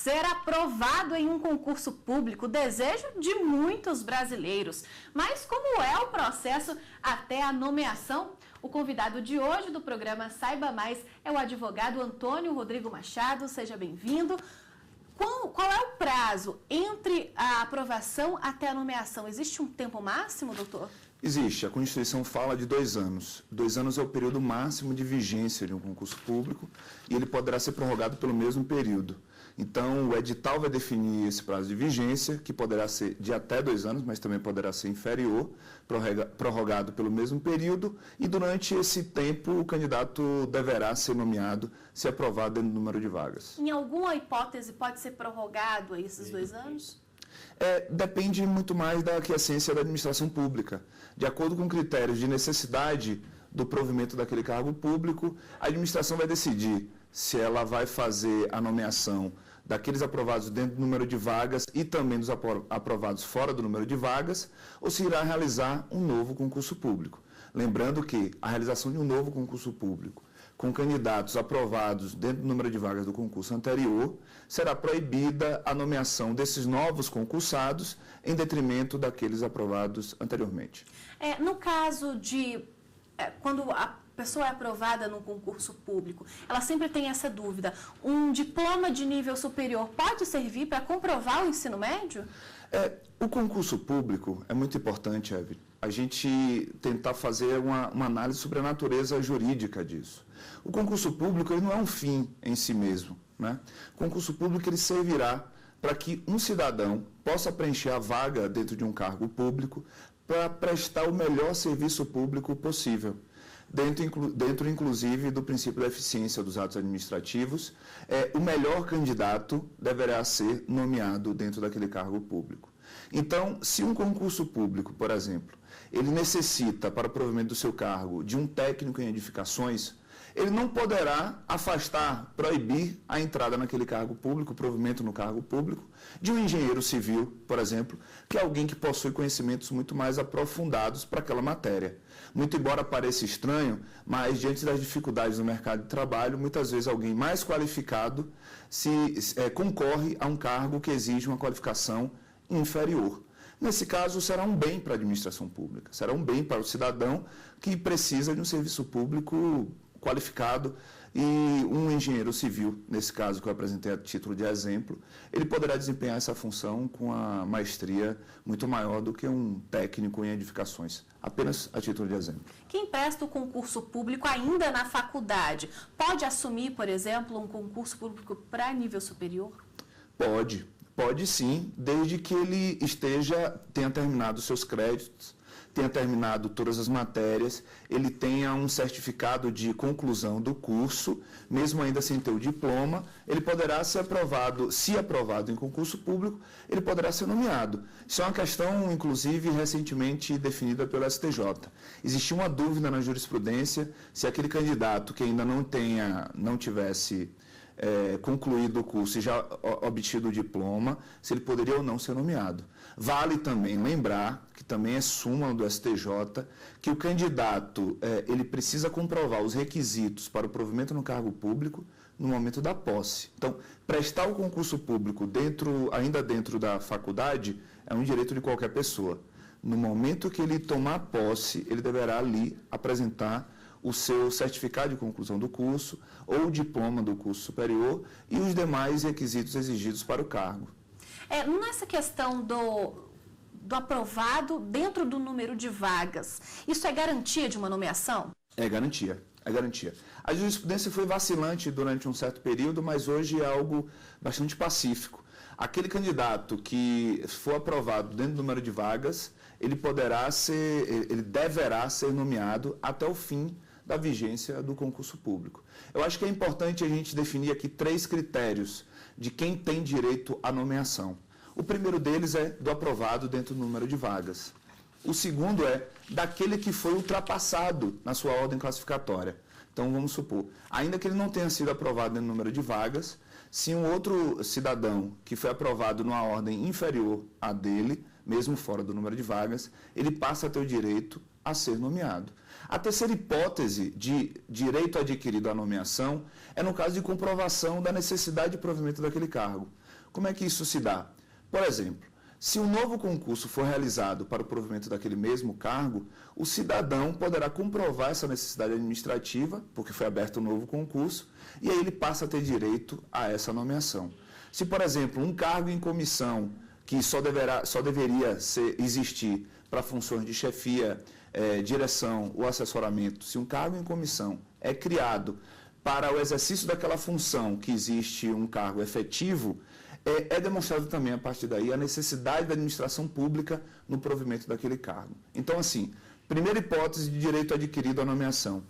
ser aprovado em um concurso público, desejo de muitos brasileiros. Mas como é o processo até a nomeação? O convidado de hoje do programa Saiba Mais é o advogado Antônio Rodrigo Machado. Seja bem-vindo. Qual é o prazo entre a aprovação até a nomeação? Existe um tempo máximo, doutor? Existe. A Constituição fala de 2 anos. 2 anos é o período máximo de vigência de um concurso público e ele poderá ser prorrogado pelo mesmo período. Então, o edital vai definir esse prazo de vigência, que poderá ser de até 2 anos, mas também poderá ser inferior, prorrogado pelo mesmo período, e durante esse tempo o candidato deverá ser nomeado, se aprovado dentro do número de vagas. Em alguma hipótese pode ser prorrogado a esses 2 anos? Depende muito mais da aquiescência da administração pública. De acordo com critérios de necessidade do provimento daquele cargo público, a administração vai decidir se ela vai fazer a nomeação daqueles aprovados dentro do número de vagas e também dos aprovados fora do número de vagas, ou se irá realizar um novo concurso público. Lembrando que a realização de um novo concurso público com candidatos aprovados dentro do número de vagas do concurso anterior, será proibida a nomeação desses novos concursados em detrimento daqueles aprovados anteriormente. No caso de quando a pessoa é aprovada num concurso público, ela sempre tem essa dúvida: um diploma de nível superior pode servir para comprovar o ensino médio? O concurso público é muito importante, Evelyn, a gente tentar fazer uma análise sobre a natureza jurídica disso. O concurso público ele não é um fim em si mesmo, né? O concurso público ele servirá para que um cidadão possa preencher a vaga dentro de um cargo público para prestar o melhor serviço público possível. Dentro inclusive do princípio da eficiência dos atos administrativos, o melhor candidato deverá ser nomeado dentro daquele cargo público. Então, se um concurso público, por exemplo, ele necessita para o provimento do seu cargo de um técnico em edificações, ele não poderá afastar, proibir a entrada naquele cargo público, o provimento no cargo público, de um engenheiro civil, por exemplo, que é alguém que possui conhecimentos muito mais aprofundados para aquela matéria. Muito embora pareça estranho, mas diante das dificuldades no mercado de trabalho, muitas vezes alguém mais qualificado concorre a um cargo que exige uma qualificação inferior. Nesse caso, será um bem para a administração pública, será um bem para o cidadão que precisa de um serviço público qualificado, e um engenheiro civil, nesse caso que eu apresentei a título de exemplo, ele poderá desempenhar essa função com a maestria muito maior do que um técnico em edificações, apenas a título de exemplo. Quem presta o concurso público ainda na faculdade pode assumir, por exemplo, um concurso público para nível superior? Pode sim, desde que ele tenha terminado seus créditos, tenha terminado todas as matérias, ele tenha um certificado de conclusão do curso, mesmo ainda sem ter o diploma, ele poderá ser aprovado, se aprovado em concurso público, ele poderá ser nomeado. Isso é uma questão, inclusive, recentemente definida pelo STJ. Existia uma dúvida na jurisprudência se aquele candidato que ainda não tivesse concluído o curso e já obtido o diploma, se ele poderia ou não ser nomeado. Vale também lembrar, que também é súmula do STJ, que o candidato ele precisa comprovar os requisitos para o provimento no cargo público no momento da posse. Então, prestar o concurso público ainda dentro da faculdade é um direito de qualquer pessoa. No momento que ele tomar posse, ele deverá ali apresentar o seu certificado de conclusão do curso ou o diploma do curso superior e os demais requisitos exigidos para o cargo. Nessa questão do aprovado dentro do número de vagas, isso é garantia de uma nomeação? É garantia. A jurisprudência foi vacilante durante um certo período, mas hoje é algo bastante pacífico. Aquele candidato que for aprovado dentro do número de vagas, ele deverá ser nomeado até o fim da vigência do concurso público. Eu acho que é importante a gente definir aqui 3 critérios de quem tem direito à nomeação. O primeiro deles é do aprovado dentro do número de vagas. O segundo é daquele que foi ultrapassado na sua ordem classificatória. Então, vamos supor, ainda que ele não tenha sido aprovado dentro do número de vagas, se um outro cidadão que foi aprovado numa ordem inferior à dele, mesmo fora do número de vagas, ele passa a ter o direito a ser nomeado. A terceira hipótese de direito adquirido à nomeação é no caso de comprovação da necessidade de provimento daquele cargo. Como é que isso se dá? Por exemplo, se um novo concurso for realizado para o provimento daquele mesmo cargo, o cidadão poderá comprovar essa necessidade administrativa, porque foi aberto um novo concurso, e aí ele passa a ter direito a essa nomeação. Se, por exemplo, um cargo em comissão que só deveria existir para funções de chefia, direção ou assessoramento, se um cargo em comissão é criado para o exercício daquela função que existe um cargo efetivo, é demonstrado também, a partir daí, a necessidade da administração pública no provimento daquele cargo. Então, assim, primeira hipótese de direito adquirido à nomeação,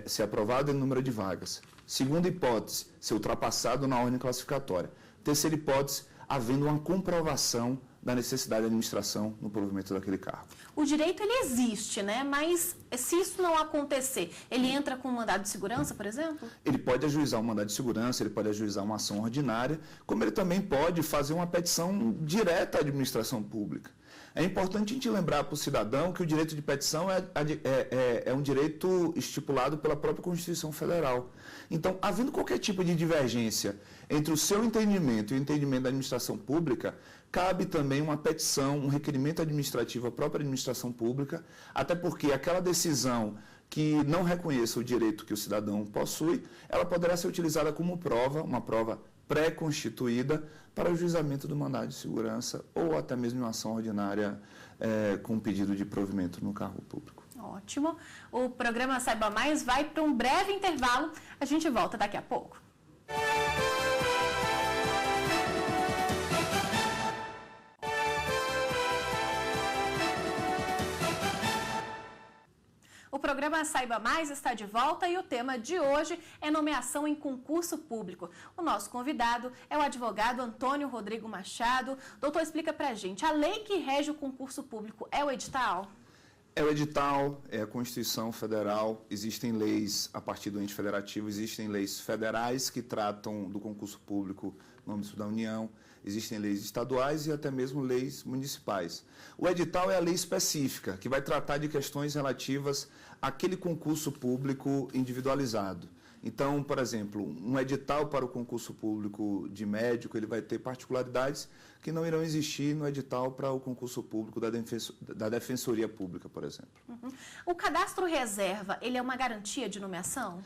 ser aprovado em número de vagas. Segunda hipótese, ser ultrapassado na ordem classificatória. Terceira hipótese, havendo uma comprovação da necessidade da administração no provimento daquele cargo. O direito, ele existe, né? Mas se isso não acontecer, ele entra com um mandado de segurança, por exemplo? Ele pode ajuizar um mandado de segurança, ele pode ajuizar uma ação ordinária, como ele também pode fazer uma petição direta à administração pública. É importante a gente lembrar para o cidadão que o direito de petição é um direito estipulado pela própria Constituição Federal. Então, havendo qualquer tipo de divergência entre o seu entendimento e o entendimento da administração pública, cabe também uma petição, um requerimento administrativo à própria administração pública, até porque aquela decisão que não reconheça o direito que o cidadão possui, ela poderá ser utilizada como prova, uma prova pré-constituída para o juizamento do mandado de segurança ou até mesmo uma ação ordinária com pedido de provimento no cargo público. Ótimo. O programa Saiba Mais vai para um breve intervalo. A gente volta daqui a pouco. O programa Saiba Mais está de volta e o tema de hoje é nomeação em concurso público. O nosso convidado é o advogado Antônio Rodrigo Machado. Doutor, explica pra gente, a lei que rege o concurso público é o edital? É o edital, é a Constituição Federal, existem leis a partir do ente federativo, existem leis federais que tratam do concurso público no âmbito da União, existem leis estaduais e até mesmo leis municipais. O edital é a lei específica, que vai tratar de questões relativas àquele concurso público individualizado. Então, por exemplo, um edital para o concurso público de médico, ele vai ter particularidades que não irão existir no edital para o concurso público da Defensoria Pública, por exemplo. Uhum. O cadastro reserva, ele é uma garantia de nomeação?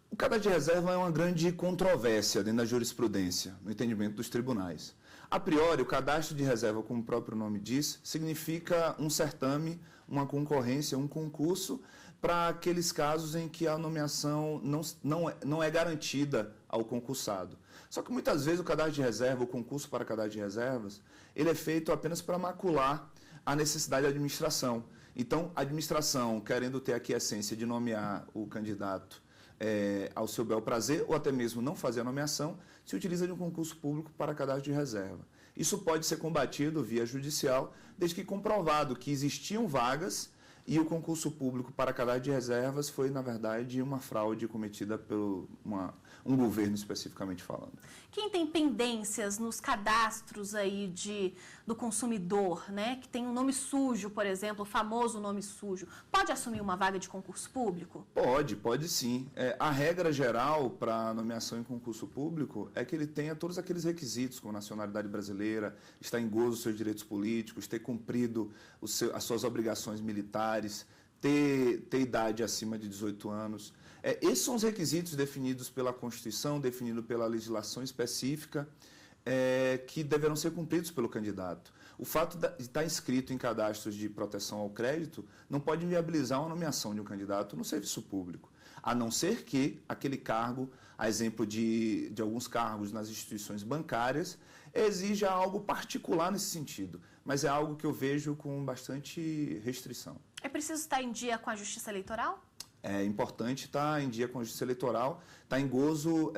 O cadastro de reserva é uma grande controvérsia dentro da jurisprudência, no entendimento dos tribunais. A priori, o cadastro de reserva, como o próprio nome diz, significa um certame, uma concorrência, um concurso para aqueles casos em que a nomeação não é garantida ao concursado. Só que muitas vezes o cadastro de reserva, o concurso para cadastro de reservas, ele é feito apenas para macular a necessidade da administração. Então, a administração, querendo ter aqui a essência de nomear o candidato ao seu bel prazer, ou até mesmo não fazer a nomeação, se utiliza de um concurso público para cadastro de reserva. Isso pode ser combatido via judicial, desde que comprovado que existiam vagas e o concurso público para cadastro de reservas foi, na verdade, uma fraude cometida por um governo, especificamente falando. Quem tem pendências nos cadastros aí do consumidor, né, que tem um nome sujo, por exemplo, o famoso nome sujo, pode assumir uma vaga de concurso público? Pode sim. A regra geral para nomeação em concurso público é que ele tenha todos aqueles requisitos, como nacionalidade brasileira, estar em gozo dos seus direitos políticos, ter cumprido as suas obrigações militares, ter idade acima de 18 anos. Esses são os requisitos definidos pela Constituição, definidos pela legislação específica, que deverão ser cumpridos pelo candidato. O fato de estar inscrito em cadastros de proteção ao crédito não pode inviabilizar uma nomeação de um candidato no serviço público, a não ser que aquele cargo, a exemplo de alguns cargos nas instituições bancárias, exija algo particular nesse sentido, mas é algo que eu vejo com bastante restrição. É preciso estar em dia com a Justiça Eleitoral? É importante estar em dia com a Justiça Eleitoral, estar em gozo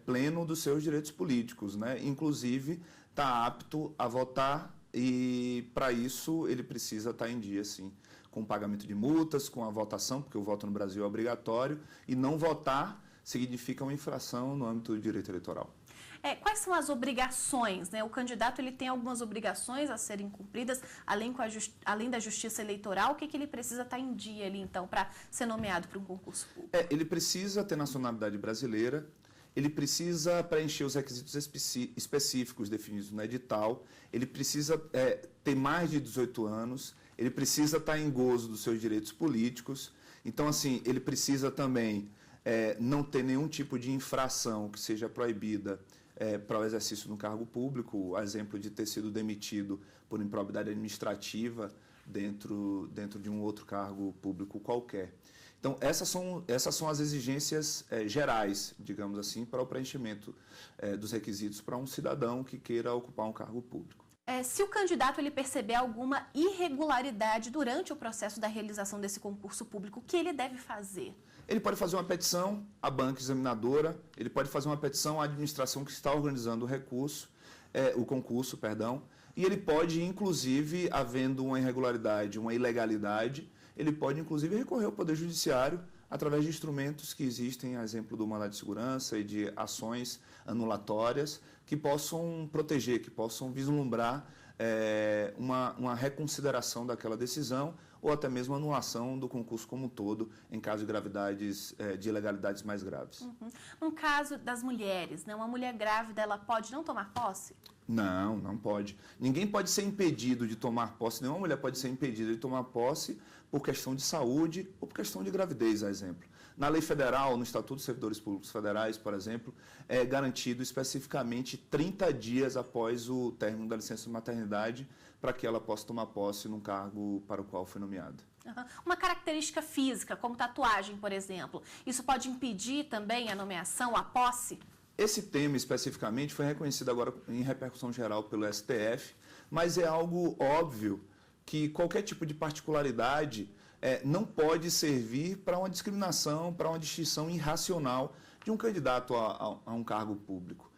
pleno dos seus direitos políticos, né? Inclusive estar apto a votar e, para isso, ele precisa estar em dia, sim, com o pagamento de multas, com a votação, porque o voto no Brasil é obrigatório, e não votar significa uma infração no âmbito do direito eleitoral. Quais são as obrigações, né? O candidato ele tem algumas obrigações a serem cumpridas, além da justiça eleitoral. O que ele precisa estar em dia ali, então, para ser nomeado para um concurso público? Ele precisa ter nacionalidade brasileira, ele precisa preencher os requisitos específicos definidos no edital, ele precisa ter mais de 18 anos, ele precisa estar em gozo dos seus direitos políticos. Então, assim, ele precisa também não ter nenhum tipo de infração que seja proibida para o exercício do cargo público, a exemplo de ter sido demitido por improbidade administrativa dentro de um outro cargo público qualquer. Então, essas são as exigências gerais, digamos assim, para o preenchimento dos requisitos para um cidadão que queira ocupar um cargo público. Se o candidato ele perceber alguma irregularidade durante o processo da realização desse concurso público, o que ele deve fazer? Ele pode fazer uma petição à banca examinadora, ele pode fazer uma petição à administração que está organizando o concurso, e ele pode, inclusive, havendo uma irregularidade, uma ilegalidade, ele pode, inclusive, recorrer ao Poder Judiciário através de instrumentos que existem, a exemplo do mandado de segurança e de ações anulatórias, que possam proteger, que possam vislumbrar uma reconsideração daquela decisão ou até mesmo anulação do concurso como um todo, em caso de ilegalidades mais graves. Uhum. No caso das mulheres, né, uma mulher grávida, ela pode não tomar posse? Não, não pode. Ninguém pode ser impedido de tomar posse, nenhuma mulher pode ser impedida de tomar posse por questão de saúde ou por questão de gravidez, a exemplo. Na lei federal, no Estatuto dos Servidores Públicos Federais, por exemplo, é garantido especificamente 30 dias após o término da licença de maternidade para que ela possa tomar posse num cargo para o qual foi nomeada. Uhum. Uma característica física, como tatuagem, por exemplo, isso pode impedir também a nomeação, a posse? Esse tema especificamente foi reconhecido agora em repercussão geral pelo STF, mas é algo óbvio que qualquer tipo de particularidade não pode servir para uma discriminação, para uma distinção irracional de um candidato a um cargo público.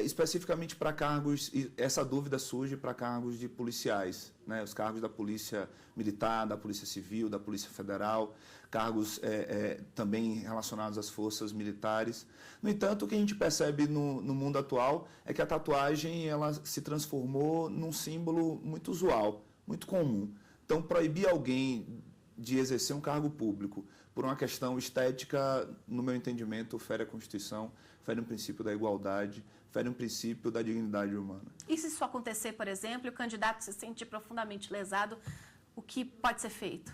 Especificamente para cargos, essa dúvida surge para cargos de policiais, né? Os cargos da Polícia Militar, da Polícia Civil, da Polícia Federal, cargos também relacionados às forças militares. No entanto, o que a gente percebe no mundo atual é que a tatuagem ela se transformou num símbolo muito usual, muito comum. Então, proibir alguém de exercer um cargo público por uma questão estética, no meu entendimento, fere a Constituição, fere um princípio da igualdade, fere um princípio da dignidade humana. E se isso acontecer, por exemplo, e o candidato se sentir profundamente lesado, o que pode ser feito?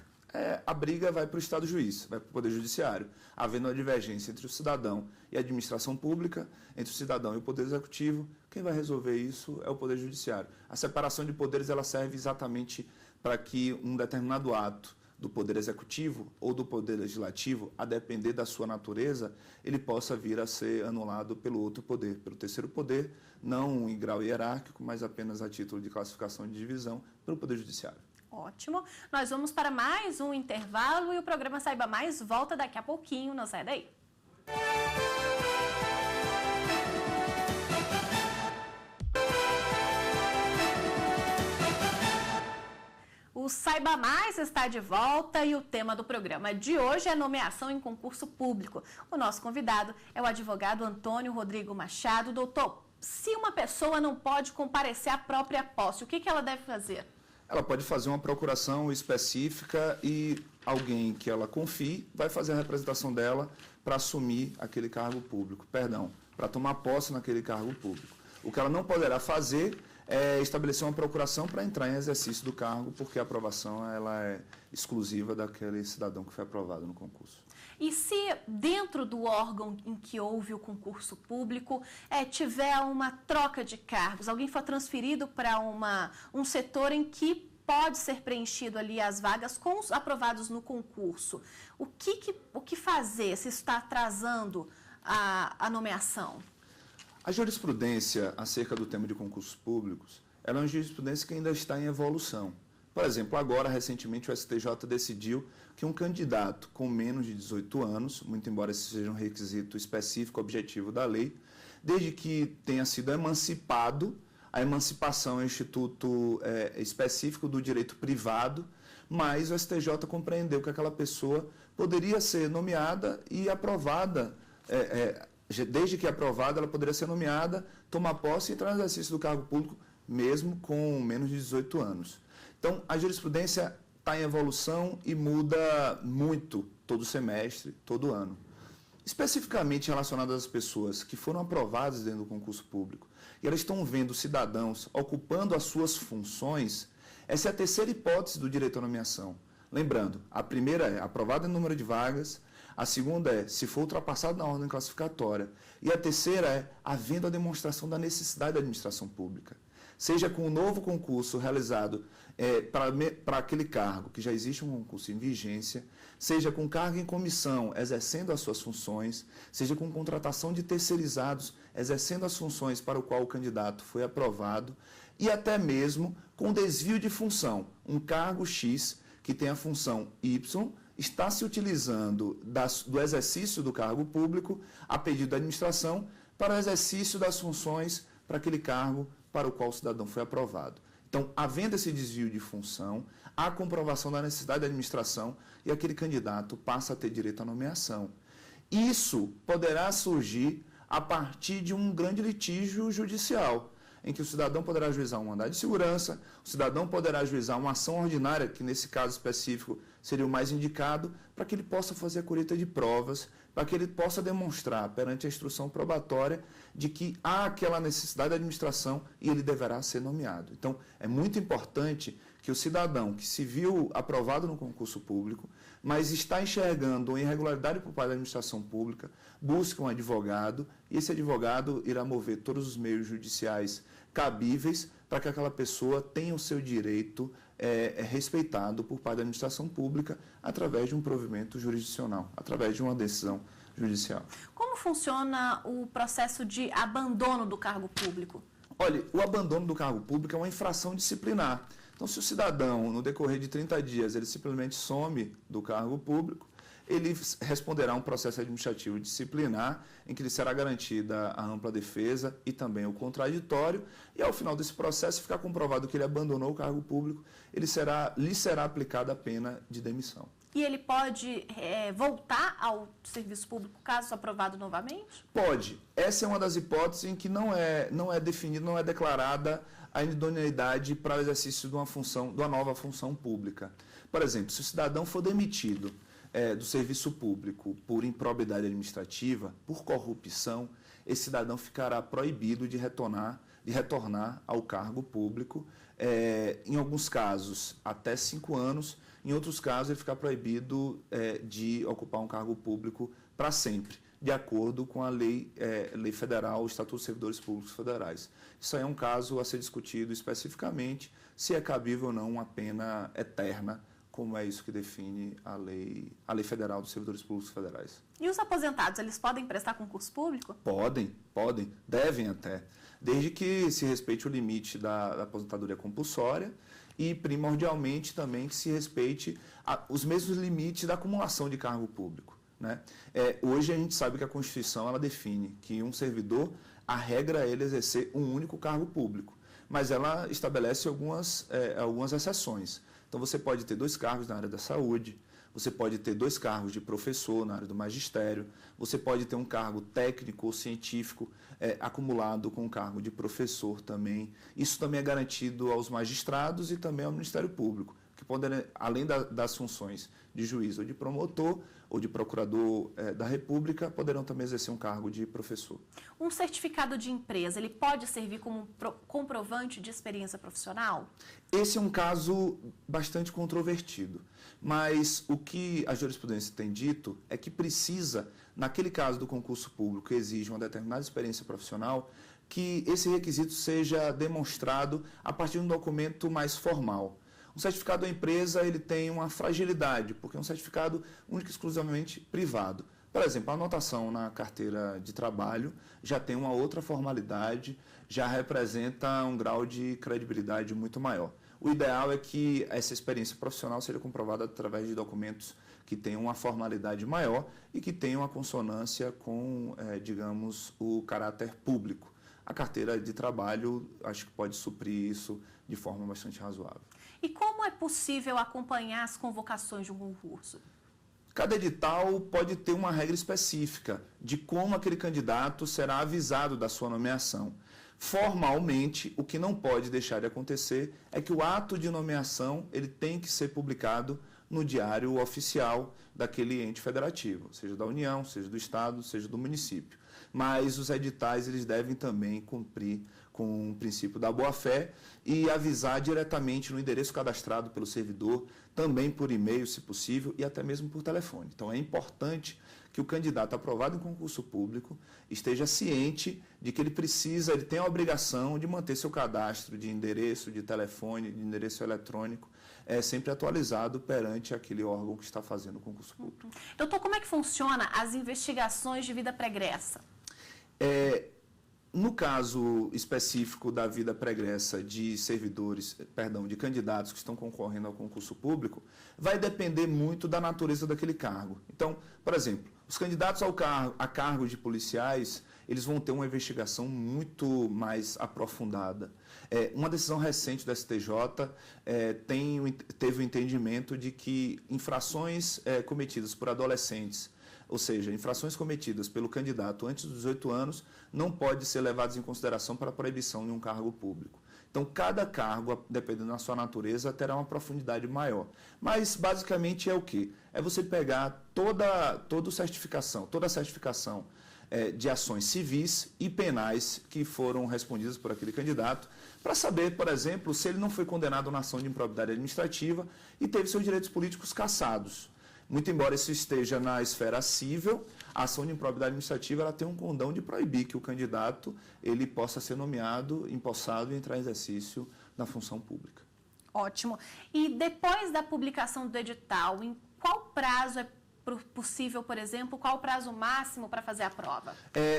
A briga vai para o Estado juiz, vai para o Poder Judiciário, havendo uma divergência entre o cidadão e a administração pública, entre o cidadão e o Poder Executivo. Quem vai resolver isso é o Poder Judiciário. A separação de poderes ela serve exatamente para que um determinado ato do Poder Executivo ou do Poder Legislativo, a depender da sua natureza, ele possa vir a ser anulado pelo outro poder, pelo terceiro poder, não em grau hierárquico, mas apenas a título de classificação de divisão, pelo Poder Judiciário. Ótimo. Nós vamos para mais um intervalo e o programa Saiba Mais volta daqui a pouquinho. Não sai daí. O Saiba Mais está de volta e o tema do programa de hoje é nomeação em concurso público. O nosso convidado é o advogado Antônio Rodrigo Machado. Doutor, se uma pessoa não pode comparecer à própria posse, o que ela deve fazer? Ela pode fazer uma procuração específica e alguém que ela confie vai fazer a representação dela para assumir aquele cargo público, para tomar posse naquele cargo público. O que ela não poderá fazer estabelecer uma procuração para entrar em exercício do cargo, porque a aprovação ela é exclusiva daquele cidadão que foi aprovado no concurso. E se dentro do órgão em que houve o concurso público tiver uma troca de cargos, alguém for transferido para um setor em que pode ser preenchido ali as vagas com os aprovados no concurso, o que fazer se isso está atrasando a nomeação? A jurisprudência acerca do tema de concursos públicos, ela é uma jurisprudência que ainda está em evolução. Por exemplo, agora, recentemente, o STJ decidiu que um candidato com menos de 18 anos, muito embora esse seja um requisito específico, objetivo da lei, desde que tenha sido emancipado, a emancipação é um instituto específico do direito privado, mas o STJ compreendeu que aquela pessoa poderia ser nomeada e aprovada, desde que aprovada, ela poderia ser nomeada, tomar posse e entrar no exercício do cargo público, mesmo com menos de 18 anos. Então, a jurisprudência está em evolução e muda muito todo semestre, todo ano. especificamente relacionadas às pessoas que foram aprovadas dentro do concurso público, e elas estão vendo cidadãos ocupando as suas funções, essa é a terceira hipótese do direito à nomeação. Lembrando, a primeira é aprovado em número de vagas, a segunda é se for ultrapassado na ordem classificatória, e a terceira é havendo a demonstração da necessidade da administração pública. Seja com o novo concurso realizado para aquele cargo, que já existe um concurso em vigência, seja com cargo em comissão, exercendo as suas funções, seja com contratação de terceirizados, exercendo as funções para o qual o candidato foi aprovado, e até mesmo com desvio de função, um cargo X que tem a função Y, está se utilizando do exercício do cargo público, a pedido da administração, para o exercício das funções para aquele cargo para o qual o cidadão foi aprovado. Então, havendo esse desvio de função, há a comprovação da necessidade da administração e aquele candidato passa a ter direito à nomeação. Isso poderá surgir a partir de um grande litígio judicial, em que o cidadão poderá ajuizar um mandado de segurança, o cidadão poderá ajuizar uma ação ordinária, que nesse caso específico seria o mais indicado, para que ele possa fazer a colheita de provas, para que ele possa demonstrar perante a instrução probatória de que há aquela necessidade da administração e ele deverá ser nomeado. Então, é muito importante que o cidadão que se viu aprovado no concurso público, mas está enxergando uma irregularidade por parte da administração pública, busque um advogado e esse advogado irá mover todos os meios judiciais cabíveis para que aquela pessoa tenha o seu direito respeitado por parte da administração pública através de um provimento jurisdicional, através de uma decisão judicial. Como funciona o processo de abandono do cargo público? Olha, o abandono do cargo público é uma infração disciplinar. Então, se o cidadão, no decorrer de 30 dias, ele simplesmente some do cargo público, ele responderá a um processo administrativo disciplinar, em que lhe será garantida a ampla defesa e também o contraditório, e ao final desse processo, ficar comprovado que ele abandonou o cargo público, lhe será aplicada a pena de demissão. E ele pode voltar ao serviço público caso aprovado novamente? Pode. Essa é uma das hipóteses em que não é definida, não é declarada a idoneidade para o exercício de uma nova função pública. Por exemplo, se o cidadão for demitido do serviço público por improbidade administrativa, por corrupção, esse cidadão ficará proibido de retornar ao cargo público, em alguns casos até 5 anos, em outros casos ele fica proibido de ocupar um cargo público para sempre, de acordo com a lei federal, o Estatuto dos Servidores Públicos Federais. Isso aí é um caso a ser discutido especificamente, se é cabível ou não uma pena eterna, como é isso que define a lei federal dos servidores públicos federais. E os aposentados, eles podem prestar concurso público? Podem, devem até, desde que se respeite o limite da aposentadoria compulsória e, primordialmente, também que se respeite os mesmos limites da acumulação de cargo público, né? Hoje a gente sabe que a Constituição ela define que um servidor, a regra é ele exercer um único cargo público, mas ela estabelece algumas exceções. Então, você pode ter 2 cargos na área da saúde, você pode ter 2 cargos de professor na área do magistério, você pode ter um cargo técnico ou científico acumulado com um cargo de professor também. Isso também é garantido aos magistrados e também ao Ministério Público, que podem, além das funções de juiz ou de promotor ou de procurador da República, poderão também exercer um cargo de professor. Um certificado de empresa, ele pode servir como comprovante de experiência profissional? Esse é um caso bastante controvertido, mas o que a jurisprudência tem dito é que precisa, naquele caso do concurso público que exige uma determinada experiência profissional, que esse requisito seja demonstrado a partir de um documento mais formal. Um certificado da empresa ele tem uma fragilidade, porque é um certificado único e exclusivamente privado. Por exemplo, a anotação na carteira de trabalho já tem uma outra formalidade, já representa um grau de credibilidade muito maior. O ideal é que essa experiência profissional seja comprovada através de documentos que tenham uma formalidade maior e que tenham a consonância com, digamos, o caráter público. A carteira de trabalho, acho que pode suprir isso de forma bastante razoável. E como é possível acompanhar as convocações de um concurso? Cada edital pode ter uma regra específica de como aquele candidato será avisado da sua nomeação. Formalmente, o que não pode deixar de acontecer é que o ato de nomeação ele tem que ser publicado no Diário Oficial daquele ente federativo, seja da União, seja do Estado, seja do município. Mas os editais eles devem também cumprir com o princípio da boa-fé e avisar diretamente no endereço cadastrado pelo servidor, também por e-mail, se possível, e até mesmo por telefone. Então, é importante que o candidato aprovado em concurso público esteja ciente de que ele tem a obrigação de manter seu cadastro de endereço, de telefone, de endereço eletrônico, sempre atualizado perante aquele órgão que está fazendo o concurso público. Doutor, como é que funciona as investigações de vida pregressa? No caso específico da vida pregressa de de candidatos que estão concorrendo ao concurso público, vai depender muito da natureza daquele cargo. Então, por exemplo, os candidatos a cargos de policiais, eles vão ter uma investigação muito mais aprofundada. Uma decisão recente do STJ teve o entendimento de que infrações cometidas por adolescentes, ou seja, infrações cometidas pelo candidato antes dos 18 anos, não podem ser levadas em consideração para a proibição de um cargo público. Então, cada cargo, dependendo da sua natureza, terá uma profundidade maior. Mas, basicamente, é o quê? É você pegar toda a certificação de ações civis e penais que foram respondidas por aquele candidato, para saber, por exemplo, se ele não foi condenado na ação de improbidade administrativa e teve seus direitos políticos cassados. Muito embora isso esteja na esfera civil, a ação de improbidade administrativa ela tem um condão de proibir que o candidato ele possa ser nomeado, empossado e entrar em exercício na função pública. Ótimo. E depois da publicação do edital, em qual prazo é possível, por exemplo, qual o prazo máximo para fazer a prova?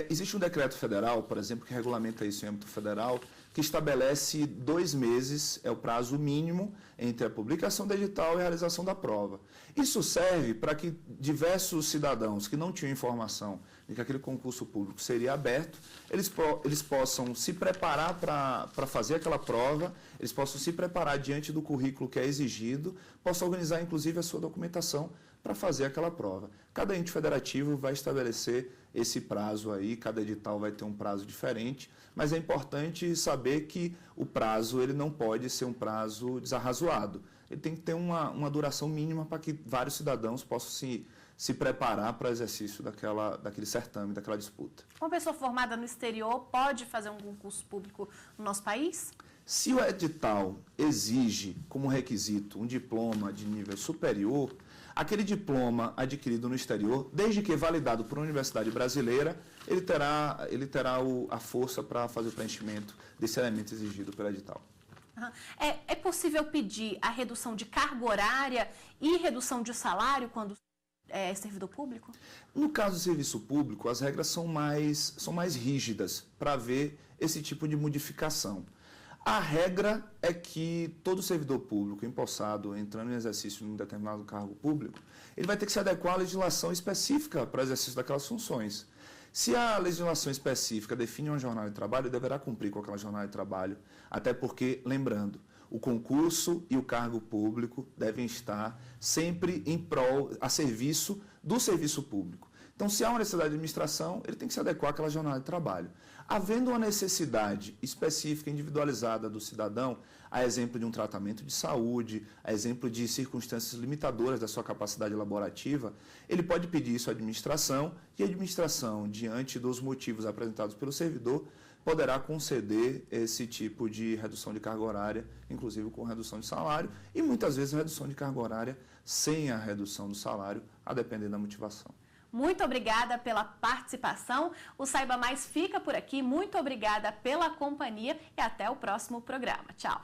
Existe um decreto federal, por exemplo, que regulamenta isso em âmbito federal, que estabelece 2 meses, é o prazo mínimo entre a publicação do edital e a realização da prova. Isso serve para que diversos cidadãos que não tinham informação de que aquele concurso público seria aberto, eles possam se preparar para fazer aquela prova, eles possam se preparar diante do currículo que é exigido, possam organizar, inclusive, a sua documentação para fazer aquela prova. Cada ente federativo vai estabelecer esse prazo aí, cada edital vai ter um prazo diferente, mas é importante saber que o prazo ele não pode ser um prazo desarrazoado. Ele tem que ter uma duração mínima para que vários cidadãos possam se preparar para o exercício daquele certame, daquela disputa. Uma pessoa formada no exterior pode fazer um concurso público no nosso país? Se o edital exige como requisito um diploma de nível superior, aquele diploma adquirido no exterior, desde que validado por uma universidade brasileira, ele terá a força para fazer o preenchimento desse elemento exigido pelo edital. É possível pedir a redução de carga horária e redução de salário quando é servidor público? No caso do serviço público, as regras são mais rígidas para haver esse tipo de modificação. A regra é que todo servidor público empossado, entrando em exercício de um determinado cargo público, ele vai ter que se adequar à legislação específica para o exercício daquelas funções. Se a legislação específica define uma jornada de trabalho, ele deverá cumprir com aquela jornada de trabalho, até porque, lembrando, o concurso e o cargo público devem estar sempre a serviço do serviço público. Então, se há uma necessidade de administração, ele tem que se adequar àquela jornada de trabalho. Havendo uma necessidade específica, individualizada do cidadão, a exemplo de um tratamento de saúde, a exemplo de circunstâncias limitadoras da sua capacidade laborativa, ele pode pedir isso à administração e a administração, diante dos motivos apresentados pelo servidor, poderá conceder esse tipo de redução de carga horária, inclusive com redução de salário, e muitas vezes redução de carga horária sem a redução do salário, a depender da motivação. Muito obrigada pela participação. O Saiba Mais fica por aqui. Muito obrigada pela companhia e até o próximo programa. Tchau.